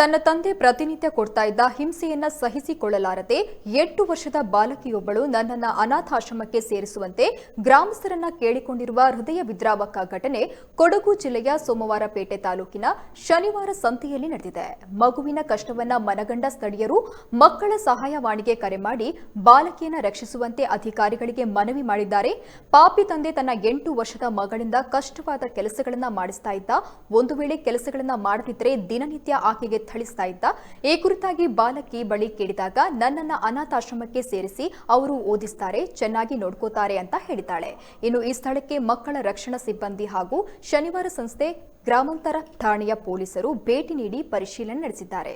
ತನ್ನ ತಂದೆ ಪ್ರತಿನಿತ್ಯ ಕೊಡ್ತಾ ಇದ್ದ ಹಿಂಸೆಯನ್ನ ಸಹಿಸಿಕೊಳ್ಳಲಾರದೆ 8 ವರ್ಷದ ಬಾಲಕಿಯೊಬ್ಬಳು ನನ್ನನ್ನ ಅನಾಥಾಶ್ರಮಕ್ಕೆ ಸೇರಿಸುವಂತೆ ಗ್ರಾಮಸ್ಥರನ್ನ ಕೇಳಿಕೊಂಡಿರುವ ಹೃದಯ ವಿದ್ರಾವಕ ಘಟನೆ ಕೊಡಗು ಜಿಲ್ಲೆಯ ಸೋಮವಾರಪೇಟೆ ತಾಲೂಕಿನ ಶನಿವಾರ ಸಂತೆಯಲ್ಲಿ ನಡೆದಿದೆ. ಮಗುವಿನ ಕಷ್ಟವನ್ನ ಮನಗಂಡ ಸ್ಥಳೀಯರು ಮಕ್ಕಳ ಸಹಾಯವಾಣಿಗೆ ಕರೆ ಮಾಡಿ ಬಾಲಕಿಯನ್ನ ರಕ್ಷಿಸುವಂತೆ ಅಧಿಕಾರಿಗಳಿಗೆ ಮನವಿ ಮಾಡಿದ್ದಾರೆ. ಪಾಪಿ ತಂದೆ ತನ್ನ 8 ವರ್ಷದ ಮಗಳಿಂದ ಕಷ್ಟವಾದ ಕೆಲಸಗಳನ್ನ ಮಾಡಿಸ್ತಾ ಇದ್ದ. ಒಂದು ವೇಳೆ ಕೆಲಸಗಳನ್ನ ಮಾಡದಿದ್ದರೆ ದಿನನಿತ್ಯ ಆಕೆಗೆ ಥಳಿಸ್ತಾ ಇದ್ದ. ಈ ಕುರಿತಾಗಿ ಬಾಲಕಿ ಬಳಿ ಕೇಳಿದಾಗ ನನ್ನನ್ನ ಅನಾಥಾಶ್ರಮಕ್ಕೆ ಸೇರಿಸಿ ಅವರು ಓದಿಸ್ತಾರೆ, ಚೆನ್ನಾಗಿ ನೋಡ್ಕೋತಾರೆ ಅಂತ ಹೇಳಿದ್ದಾಳೆ. ಇನ್ನು ಈ ಸ್ಥಳಕ್ಕೆ ಮಕ್ಕಳ ರಕ್ಷಣಾ ಸಿಬ್ಬಂದಿ ಹಾಗೂ ಶನಿವಾರ ಸಂಸ್ಥೆ ಗ್ರಾಮಾಂತರ ಠಾಣೆಯ ಪೊಲೀಸರು ಭೇಟಿ ನೀಡಿ ಪರಿಶೀಲನೆ ನಡೆಸಿದ್ದಾರೆ.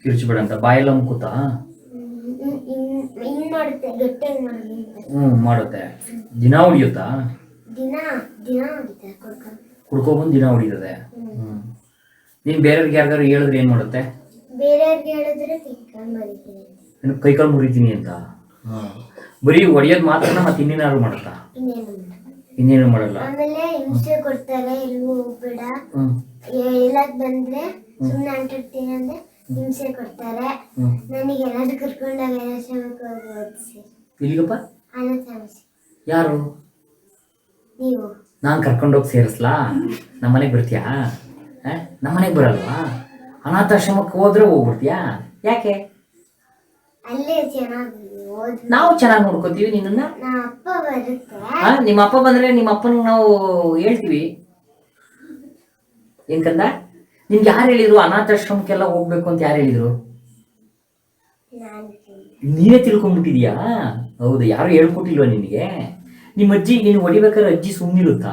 ಕಿರ್ಚಬೇಡ ಅಂತ ಬಾಯೆಲ್ಲ ಮುಕ್ಕುತ್ತಾ ಮಾಡುತ್ತೆ. ದಿನ ಹೊಡಿಯುತ್ತಾ? ಕುಡ್ಕೊಬಂದು ದಿನ ಹೊಡಿತದೆ. ನೀನ್ ಬೇರೆಯವ್ರಿಗೆ ಯಾರಿಗಾರು ಹೇಳಿದ್ರೆ ಏನ್ ಮಾಡುತ್ತೆ? ಕೈಕಾಲು ಮುರಿತೀನಿ ಅಂತ. ಬರೀ ಹೊಡಿಯೋದ್ ಮಾತ್ರ ಮತ್ತೆ ಇನ್ನೇನಾದ್ರು ಮಾಡುತ್ತಾ? ಇನ್ನೇನು ಮಾಡಲ್ಲ. ಆಮೇಲೆ ಹಿಂಸೆ ಕೊಡ್ತಾರೆ, ಎಲ್ಲೂ ಹೋಗ್ಬೇಡ, ಹೇಳಕ್ ಬಂದ್ರೆ ಸುಮ್ನೆ ಅಂಟಿರ್ತೀನಿ ಅಂದ್ರೆ ಹಿಂಸೆ ಕೊಡ್ತಾರೆ. ನನಗೆ ಏನಾದ್ರು ಕರ್ಕೊಂಡಾಗ ಅನಾಥಾಶ್ರಮಕ್ಕೆ ಹೋಗಿ ಓದಿಸಿ. ಇಲ್ಲಿಗಪ್ಪ ಅನಾಥಾಶ್ರಮ. ಯಾರು? ನೀವು. ನಾನು ಕರ್ಕೊಂಡೋಗಿ ಸೇರಿಸ್ಲಾ? ನಮ್ಮನೆಗೆ ಬರ್ತೀಯಾ? ನಮ್ಮನೆಗೆ ಬರಲ್ವಾ? ಅನಾಥಾಶ್ರಮಕ್ಕೆ ಹೋದ್ರೆ ಹೋಗ್ಬಿಡ್ತೀಯಾ? ಯಾಕೆ? ಅಲ್ಲೇ ಚೆನ್ನಾಗಿ ನಾವು ಚೆನ್ನಾಗಿ ನೋಡ್ಕೋತೀವಿ ನಿನ್ನನ್ನ. ಅಪ್ಪ ಬರುತ್ತೆ. ನಿಮ್ಮ ಅಪ್ಪ ಬಂದ್ರೆ ನಿಮ್ಮ ಅಪ್ಪನಿಗೆ ನಾವು ಹೇಳ್ತೀವಿ. ಏನ್ಕಂದ? ನಿಮ್ಗೆ ಯಾರು ಹೇಳಿದ್ರು ಅನಾಥಾಶ್ರಮಕ್ಕೆಲ್ಲ ಹೋಗ್ಬೇಕು ಅಂತ? ಯಾರು ಹೇಳಿದ್ರು? ನೀನೇ ತಿಳ್ಕೊಂಡ್ಬಿಟ್ಟಿದ್ಯಾ? ಹೌದು, ಯಾರು ಹೇಳ್ಕೊಟ್ಟಿಲ್ವಾ ನಿನಗೆ? ನಿಮ್ಮ ಅಜ್ಜಿ ನೀನು ಹೊಡಿಬೇಕಾದ್ರೆ ಅಜ್ಜಿ ಸುಮ್ಮನಿರುತ್ತಾ?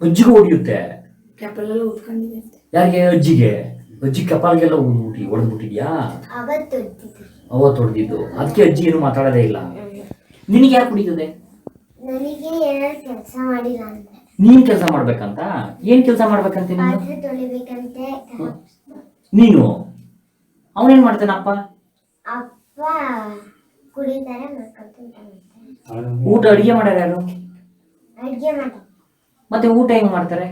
ಅಜ್ಜಿಗೂ ಹೊಡಿಯುತ್ತೆ. ಯಾರಿಗೆ? ಅಜ್ಜಿಗೆ. ಅಜ್ಜಿ ಕಪಾಲ್ಗೆಲ್ಲ ಹೊಡೆದ್ಬಿಟ್ಟಿದ್ಯಾ? ಅವತ್ತು ಹೊಡೆದಿದ್ದು. ಅದಕ್ಕೆ ಅಜ್ಜಿ ಏನು ಮಾತಾಡೋದೇ ಇಲ್ಲ. ನಿನಗೆ ಯಾಕೆ ಕುಡಿತದೆ? ನೀನ್ ಕೆಲಸ ಮಾಡ್ಬೇಕಂತ? ಏನ್ ಕೆಲಸ ಮಾಡ್ಬೇಕಂತ ನೀನು? ಅವನೇನ್ ಮಾಡ್ತಾನ ಅಪ್ಪ? ಊಟ ಅಡಿಗೆ ಮಾಡ್ಯಾರ ಯಾರು? ಮತ್ತೆ ಊಟ ಹೆಂಗ್ ಮಾಡ್ತಾರೆ?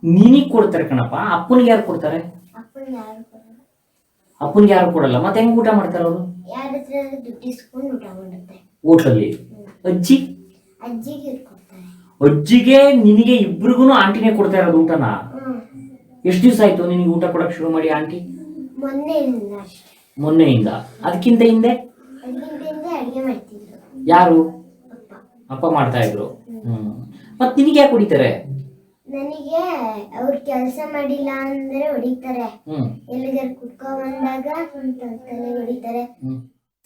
ನಿನಗ್ ಕೊಡ್ತಾರೆ ಕಣಪ್ಪ. ಅಪ್ಪನಿಗೆ ಯಾರು ಕೊಡ್ತಾರೆ? ಅಪ್ಪನಿಗೆ ಯಾರು ಕೊಡಲ್ಲ. ಮತ್ತೆ ಹೆಂಗ್ ಊಟ ಮಾಡ್ತಾರೆ ಅವರು? ಹೋಟ್ಲಲ್ಲಿ. ಅಜ್ಜಿ? ಅಜ್ಜಿಗೆ ನಿನಗೆ ಇಬ್ರಿಗೂ ಆಂಟಿನೇ ಕೊಡ್ತಾ ಇರೋದು ಊಟನ? ಎಷ್ಟು ದಿವಸ ಆಯ್ತು ನಿನಗೆ ಊಟ ಕೊಡಕ್ ಶುರು ಮಾಡಿ ಆಂಟಿ? ಮೊನ್ನೆಯಿಂದ. ಅದಕ್ಕಿಂತ ಹಿಂದೆ ಯಾರು? ಅಪ್ಪ ಮಾಡ್ತಾ ಇದ್ರು. ಮತ್ ನಿನಗೆ ಯಾಕೆ ಹೊಡಿತಾರೆ? ನನಗೆ ಅವ್ರು ಕೆಲಸ ಮಾಡಿಲ್ಲ ಅಂದ್ರೆ ಹೊಡಿತಾರೆ. ಎಲ್ಲಿಗಾರು ಕುತ್ಕೊ ಬಂದಾಗ ತಲೆ ಹೊಡಿತಾರೆ.